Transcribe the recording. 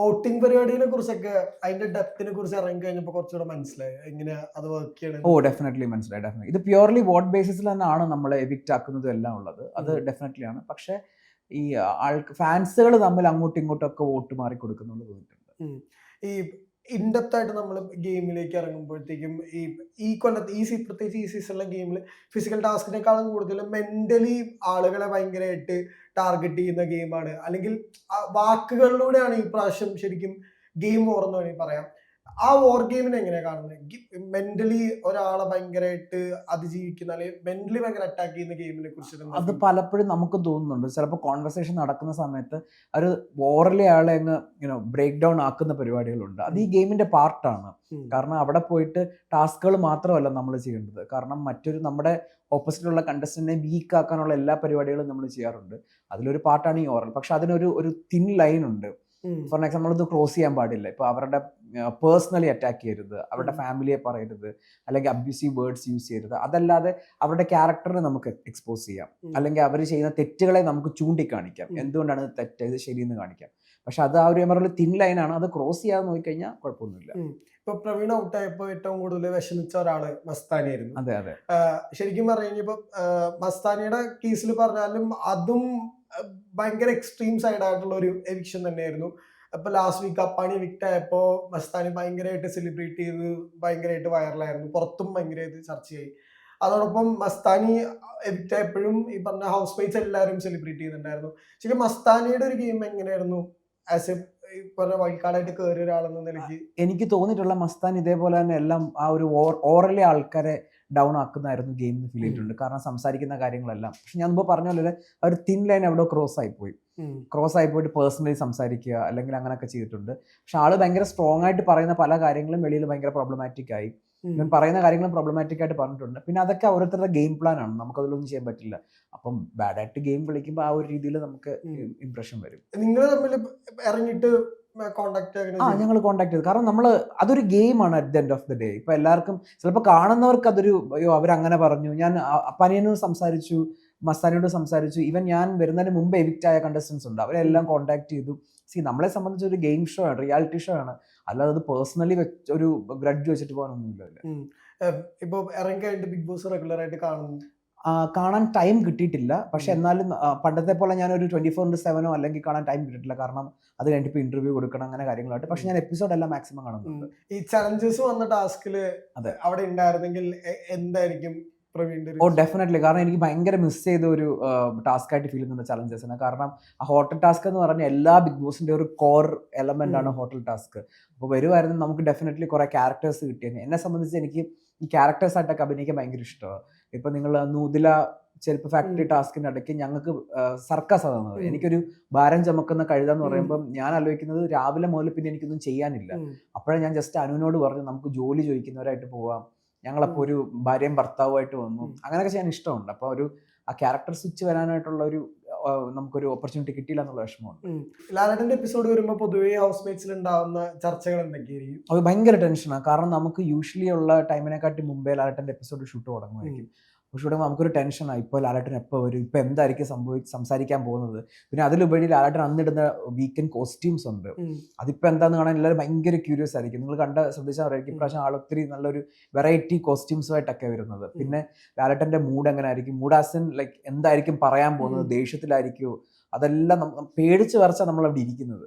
Outing പരിപാടിനെ കുറിച്ചൊക്കെ അതിന്റെ ഡെപ്തിനെ കുറിച്ച് ഇറങ്ങി കഴിഞ്ഞപ്പോൾ കുറച്ചുകൂടെ മനസ്സിലായി എങ്ങനെയാ അത് വർക്ക് ചെയ്യണം. ഡെഫിനറ്റ്ലി മനസ്സിലായി. ഡെഫിനറ്റ്ലി ഇത് പ്യുവർലി വോട്ട് ബേസിസിൽ തന്നെയാണ് നമ്മളെ എവിക്റ്റ് ആക്കുന്നതും എല്ലാം ഉള്ളത്. അത് ഡെഫിനറ്റ്ലി ആണ്. പക്ഷെ ഈ ഫാൻസുകൾ തമ്മിൽ അങ്ങോട്ടും ഇങ്ങോട്ടും ഒക്കെ വോട്ട് മാറി കൊടുക്കുന്നുള്ളത് തോന്നിയിട്ടുണ്ട്. ഈ ഇൻഡെപ്ത് ആയിട്ട് നമ്മൾ ഗെയിമിലേക്ക് ഇറങ്ങുമ്പോഴത്തേക്കും ഈ കൊല്ലത്ത് പ്രത്യേകിച്ച് ഈ സീസണിലെ ഗെയിമിൽ ഫിസിക്കൽ ടാസ്കിനേക്കാളും കൂടുതൽ മെന്റലി ആളുകളെ ഭയങ്കരമായിട്ട് ടാർഗറ്റ് ചെയ്യുന്ന ഗെയിമാണ്. അല്ലെങ്കിൽ വാക്കുകളിലൂടെയാണ് ഈ പ്രാവശ്യം ശരിക്കും ഗെയിം വോർ എന്ന് വേണമെങ്കിൽ പറയാം. ആ വോർ ഗെയിമിനെ എങ്ങനെയാ കാണുന്നത്? മെന്റലി ഒരാളെ ഭയങ്കരമായിട്ട് അതിജീവിക്കുന്ന അല്ലെങ്കിൽ മെന്റലി ഭയങ്കര അറ്റാക്ക് ചെയ്യുന്ന ഗെയിമിനെ കുറിച്ച് അത് പലപ്പോഴും നമുക്ക് തോന്നുന്നുണ്ട്. ചിലപ്പോൾ കോൺവെർസേഷൻ നടക്കുന്ന സമയത്ത് ഒരു വോറിലെ ആളെ അങ്ങ് ബ്രേക്ക് ഡൗൺ ആക്കുന്ന പരിപാടികളുണ്ട്. അത് ഈ ഗെയിമിന്റെ പാർട്ടാണ്. കാരണം അവിടെ പോയിട്ട് ടാസ്കുകൾ മാത്രമല്ല നമ്മൾ ചെയ്യേണ്ടത്. കാരണം നമ്മുടെ ഓപ്പോസിറ്റുള്ള കണ്ടസ്റ്റന്റിനെ വീക്ക് ആക്കാനുള്ള എല്ലാ പരിപാടികളും നമ്മൾ ചെയ്യാറുണ്ട്. അതിലൊരു പാർട്ടാണ് ഈ ഓറൽ. പക്ഷെ അതിനൊരു തിൻ ലൈൻ ഉണ്ട്. ഫോർ എക്സാമ്പിൾ ഇത് ക്രോസ് ചെയ്യാൻ പാടില്ല. ഇപ്പൊ അവരുടെ പേഴ്സണലി അറ്റാക്ക് ചെയ്യരുത്, അവരുടെ ഫാമിലിയെ പറയരുത്, അല്ലെങ്കിൽ അബ്യൂസീവ് വേർഡ്സ് യൂസ് ചെയ്യരുത്. അതല്ലാതെ അവരുടെ ക്യാരക്ടറിനെ നമുക്ക് എക്സ്പോസ് ചെയ്യാം, അല്ലെങ്കിൽ അവർ ചെയ്യുന്ന തെറ്റുകളെ നമുക്ക് ചൂണ്ടിക്കാണിക്കാം. എന്തുകൊണ്ടാണ് ഇത് തെറ്റ്, ഇത് ശരിയെന്ന് കാണിക്കാം. പക്ഷെ അത് ആ ഒരു തിൻ ലൈനാണ്. അത് ക്രോസ് ചെയ്യാതെ നോക്കിക്കഴിഞ്ഞാൽ കുഴപ്പമൊന്നുമില്ല. ഇപ്പൊ പ്രവീൺ ഔട്ടായപ്പോ ഏറ്റവും കൂടുതൽ വിഷമിച്ച ഒരാള് മസ്താനിയായിരുന്നു. അതെ അതെ. ശരിക്കും പറഞ്ഞു കഴിഞ്ഞപ്പോ മസ്താനിയുടെ കേസിൽ പറഞ്ഞാലും അതും ഭയങ്കര എക്സ്ട്രീം സൈഡ് ആയിട്ടുള്ള ഒരു എവിക്ഷൻ തന്നെയായിരുന്നു. അപ്പൊ ലാസ്റ്റ് വീക്ക് അപ്പാനി എവിക്റ്റ് ആയപ്പോ മസ്താനി ഭയങ്കരമായിട്ട് സെലിബ്രേറ്റ് ചെയ്ത് ഭയങ്കരമായിട്ട് വൈറലായിരുന്നു. പുറത്തും ഭയങ്കരമായിട്ട് ചർച്ചയായി. അതോടൊപ്പം മസ്താനി എവിക്റ്റ് ആയപ്പോഴും ഈ പറഞ്ഞ ഹൗസ് മേറ്റ്സ് എല്ലാവരും സെലിബ്രേറ്റ് ചെയ്യുന്നുണ്ടായിരുന്നു. ശരിക്കും മസ്താനിയുടെ ഒരു ഗെയിം എങ്ങനെയായിരുന്നു ആസ് എ വൈൽഡ് കാർഡായിട്ട് കയറിയ ഒരാളെന്ന നിലയ്ക്ക്? എനിക്ക് തോന്നിയിട്ടുള്ള മസ്താൻ ഇതേപോലെ തന്നെ എല്ലാം ആ ഒരു ഓറലി ആൾക്കാരെ ഡൗൺ ആക്കുന്നതായിരുന്നു ഗെയിം എന്ന് ഫീൽ ചെയ്തിട്ടുണ്ട്. കാരണം സംസാരിക്കുന്ന കാര്യങ്ങളെല്ലാം. പക്ഷെ ഞാൻ മുമ്പ് പറഞ്ഞ പോലെ ഒരു തിൻ ലൈൻ എവിടെ ക്രോസ് ആയി പോയിട്ട് പേഴ്സണലി സംസാരിക്കുക അല്ലെങ്കിൽ അങ്ങനെയൊക്കെ ചെയ്തിട്ടുണ്ട്. പക്ഷെ ആള് ഭയങ്കര സ്ട്രോങ് ആയിട്ട് പറയുന്ന പല കാര്യങ്ങളും വെളിയിൽ ഭയങ്കര പ്രോബ്ലമാറ്റിക് ആയി. ഞാൻ പറയുന്ന കാര്യങ്ങളും പ്രോബ്ലമാറ്റിക് ആയിട്ട് പറഞ്ഞിട്ടുണ്ട്. പിന്നെ അതൊക്കെ ഓരോരുത്തരുടെ ഗെയിം പ്ലാൻ ആണ്, നമുക്കതിലൊന്നും ചെയ്യാൻ പറ്റില്ല. അപ്പം ബാഡായിട്ട് ഗെയിം കളിക്കുമ്പോൾ ആ ഒരു രീതിയിൽ നമുക്ക് ഇംപ്രഷൻ വരും. നിങ്ങൾ തമ്മിൽ ഇറങ്ങിയിട്ട് ഞങ്ങൾ കോണ്ടാക്ട് ചെയ്തു. കാരണം അതൊരു ഗെയിമാണ് at the end of the day. ഇപ്പൊ എല്ലാവർക്കും ചിലപ്പോൾ കാണുന്നവർക്ക് അതൊരു അവരങ്ങനെ പറഞ്ഞു. ഞാൻ പനിയനോട് സംസാരിച്ചു, മസ്താനിയോട് സംസാരിച്ചു. ഈവൻ ഞാൻ വരുന്നതിന് മുമ്പ് എവിക്റ്റ് ആയ കണ്ടസ്റ്റൻസ് ഉണ്ട്, അവരെല്ലാം കോണ്ടാക്ട് ചെയ്തു. നമ്മളെ സംബന്ധിച്ച് ഒരു ഗെയിം ഷോ ആണ്, റിയാലിറ്റി ഷോ ആണ്. അല്ലാതെ അത് പേഴ്സണലി ഒരു ഗ്രഡ്ജ് വെച്ചിട്ട് പോകാനൊന്നുമില്ല. ഇപ്പൊ ഇറങ്ങി കഴിഞ്ഞിട്ട് ബിഗ് ബോസ് റെഗുലർ ആയിട്ട് കാണാൻ ടൈം കിട്ടിയിട്ടില്ല. പക്ഷെ എന്നാലും പണ്ടത്തെ പോലെ ഞാനൊരു 24/7 അല്ലെങ്കിൽ കാണാൻ ടൈം കിട്ടിയിട്ടില്ല. കാരണം അത് കഴിഞ്ഞിട്ട് ഇപ്പൊ ഇന്റർവ്യൂ കൊടുക്കണം, അങ്ങനെ കാര്യങ്ങളായിട്ട്. പക്ഷെ ഞാൻ എപ്പിസോഡ് എല്ലാം മാക്സിമം കാണുന്നുണ്ട്. ഈ ചലഞ്ചസ് വന്ന ടാസ്കില് അവിടെ ഉണ്ടായിരുന്നെങ്കിൽ എന്തായിരിക്കും? ഡെഫിനറ്റ്ലി. കാരണം എനിക്ക് ഭയങ്കര മിസ് ചെയ്ത ഒരു ടാസ്ക് ആയിട്ട് ഫീൽ ചെയ്യുന്നുണ്ട് ചലഞ്ചസിന്. കാരണം ആ ഹോട്ടൽ ടാസ്ക് എന്ന് പറഞ്ഞാൽ എല്ലാ ബിഗ് ബോസിന്റെ ഒരു കോർ എലമെന്റ് ആണ് ഹോട്ടൽ ടാസ്ക്. അപ്പോൾ വരുമായിരുന്നു നമുക്ക് ഡെഫിനറ്റ്ലി കുറെ ക്യാരക്ടേഴ്സ് കിട്ടിയത്. എന്നെ സംബന്ധിച്ച് എനിക്ക് ഈ ക്യാരക്ടേഴ്സ് ആയിട്ടൊക്കെ അഭിനയിക്കാൻ ഭയങ്കര ഇഷ്ടമാണ്. ഇപ്പൊ നിങ്ങൾ നൂതില ചെരുപ്പ് ഫാക്ടറി ടാസ്കിന്റെ ഇടയ്ക്ക് ഞങ്ങൾക്ക് സർക്കസ് തന്നത്. എനിക്കൊരു ഭാരം ചുമക്കുന്ന കഴുത എന്ന് പറയുമ്പോൾ ഞാൻ ആലോചിക്കുന്നത് രാവിലെ മുതൽ പിന്നെ എനിക്കൊന്നും ചെയ്യാനില്ല. അപ്പോഴേ ഞാൻ ജസ്റ്റ് അനുവിനോട് പറഞ്ഞു നമുക്ക് ജോലി ചോദിക്കുന്നവരായിട്ട് പോവാം, ഞങ്ങളപ്പോൾ ഒരു ഭാര്യയും ഭർത്താവുമായിട്ട് വന്നു, അങ്ങനെയൊക്കെ ചെയ്യാൻ ഇഷ്ടമുണ്ട്. അപ്പോൾ ആ ക്യാരക്ടർ സ്വിച്ച് വരാനായിട്ടുള്ള നമുക്കൊരു ഓപ്പർച്യൂണിറ്റി കിട്ടിയില്ല എന്നുള്ള വിഷമമുണ്ട്. ലാലേട്ടന്റെ എപ്പിസോഡ് വരുമ്പോൾ പൊതുവേ ഹൗസ് മേറ്റ്സിൽ ഉണ്ടാവുന്ന ചർച്ചകൾ എന്തൊക്കെയായിരിക്കും? അത് ഭയങ്കര ടെൻഷനാണ്. കാരണം നമുക്ക് യൂഷ്വലി ഉള്ള ടൈമിനെക്കാട്ടി മുമ്പേ ലാലേട്ടന്റെ എപ്പിസോഡ് ഷൂട്ട് തുടങ്ങുമായിരിക്കും. ഷൂട്ട് നമുക്കൊരു ടെൻഷനാണ്, ഇപ്പോൾ ലാലേട്ടൻ എപ്പോൾ വരും, ഇപ്പം എന്തായിരിക്കും സംസാരിക്കാൻ പോകുന്നത്. പിന്നെ അതിലുപരി ലാലേട്ടൻ അന്നിടുന്ന വീക്കെൻഡ് കോസ്റ്റ്യൂംസ് ഉണ്ട്, അതിപ്പോൾ എന്താന്ന് കാണാൻ എല്ലാവരും ഭയങ്കര ക്യൂരിയസ് ആയിരിക്കും. നിങ്ങൾ ശ്രദ്ധിച്ചാൽ ഇപ്രാവശ്യം ആളൊത്തിരി നല്ലൊരു വെറൈറ്റി കോസ്റ്റ്യൂംസുമായിട്ടൊക്കെ വരുന്നത്. പിന്നെ ലാലേട്ടന്റെ മൂഡ് എങ്ങനെ ആയിരിക്കും, മൂഡ് ആസ് ഇൻ ലൈക്ക് എന്തായിരിക്കും പറയാൻ പോകുന്നത്, ദേഷ്യത്തിലായിരിക്കുമോ, അതെല്ലാം പേടിച്ച് വരച്ചാൽ നമ്മൾ അവിടെ ഇരിക്കുന്നത്.